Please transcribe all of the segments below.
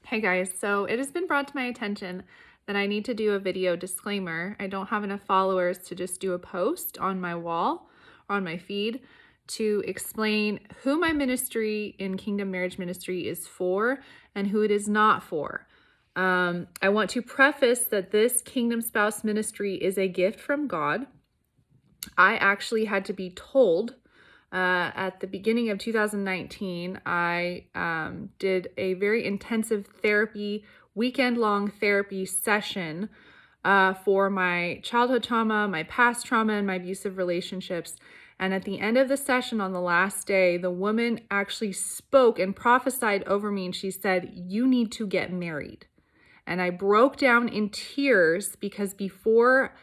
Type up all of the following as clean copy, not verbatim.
Hey guys, so it has been brought to my attention that I need to do a video disclaimer. I don't have enough followers to just do a post on my wall or on my feed to explain who my ministry in Kingdome Marriage Ministry is for and who it is not for. I want to preface that this Kingdom Spouse Ministry is a gift from God. I actually had to be told at the beginning of 2019, I did a very intensive therapy, weekend-long therapy session for my childhood trauma, my past trauma, and my abusive relationships. And at the end of the session on the last day, the woman actually spoke and prophesied over me, and she said, "You need to get married." And I broke down in tears because before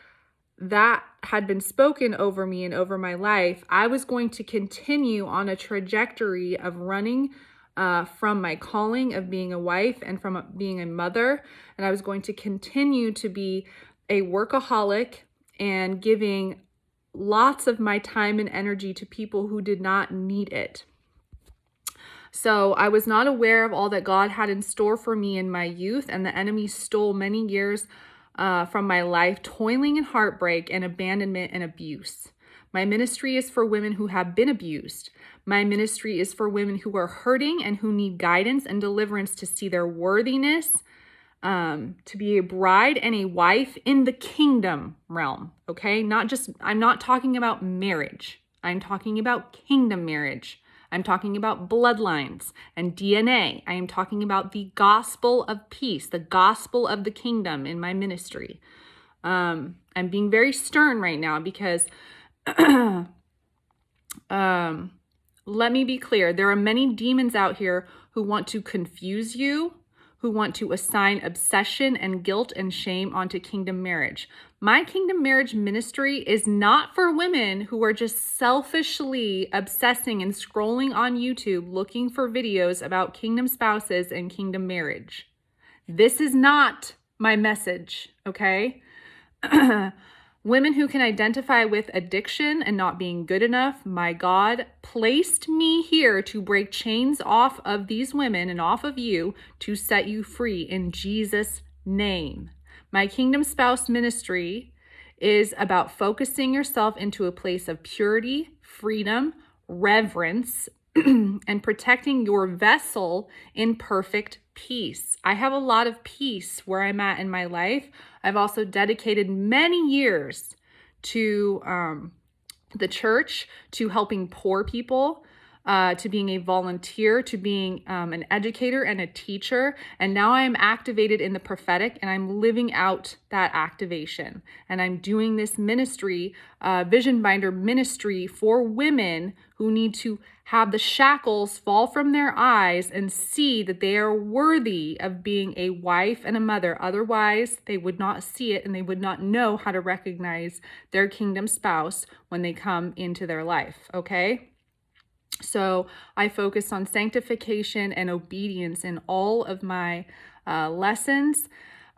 that had been spoken over me and over my life, I was going to continue on a trajectory of running from my calling of being a wife and from being a mother. And I was going to continue to be a workaholic and giving lots of my time and energy to people who did not need it. So I was not aware of all that God had in store for me in my youth, and the enemy stole many years from my life, toiling and heartbreak and abandonment and abuse. My ministry is for women who have been abused. My ministry is for women who are hurting and who need guidance and deliverance to see their worthiness, to be a bride and a wife in the kingdom realm, okay? I'm not talking about marriage. I'm talking about kingdom marriage. I'm talking about bloodlines and DNA. I am talking about the gospel of peace, the gospel of the kingdom in my ministry. I'm being very stern right now because let me be clear. There are many demons out here who want to confuse you, who want to assign obsession and guilt and shame onto kingdom marriage. My Kingdome Marriage Ministry is not for women who are just selfishly obsessing and scrolling on YouTube looking for videos about kingdom spouses and kingdom marriage. This is not my message, okay? Women who can identify with addiction and not being good enough, my God placed me here to break chains off of these women and off of you to set you free in Jesus' name. My Kingdom Spouse Ministry is about focusing yourself into a place of purity, freedom, reverence, and protecting your vessel in perfect peace. I have a lot of peace where I'm at in my life. I've also dedicated many years to the church, to helping poor people, to being a volunteer, to being an educator and a teacher. And now I am activated in the prophetic, and I'm living out that activation. And I'm doing this ministry, Vision Binder ministry, for women who need to have the shackles fall from their eyes and see that they are worthy of being a wife and a mother. Otherwise, they would not see it and they would not know how to recognize their kingdom spouse when they come into their life, okay? So I focus on sanctification and obedience in all of my lessons.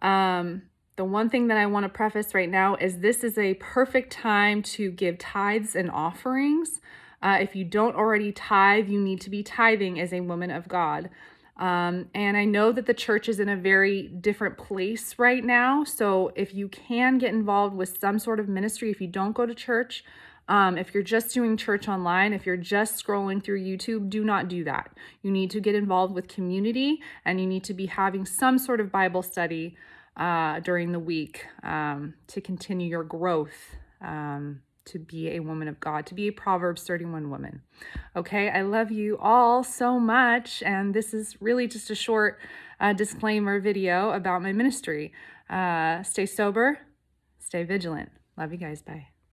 The one thing that I want to preface right now is this is a perfect time to give tithes and offerings. If you don't already tithe, you need to be tithing as a woman of God. And I know that the church is in a very different place right now. So if you can get involved with some sort of ministry, if you don't go to church, if you're just doing church online, if you're just scrolling through YouTube, do not do that. You need to get involved with community, and you need to be having some sort of Bible study during the week to continue your growth, to be a woman of God, to be a Proverbs 31 woman. Okay, I love you all so much, and this is really just a short disclaimer video about my ministry. Stay sober, stay vigilant. Love you guys, bye.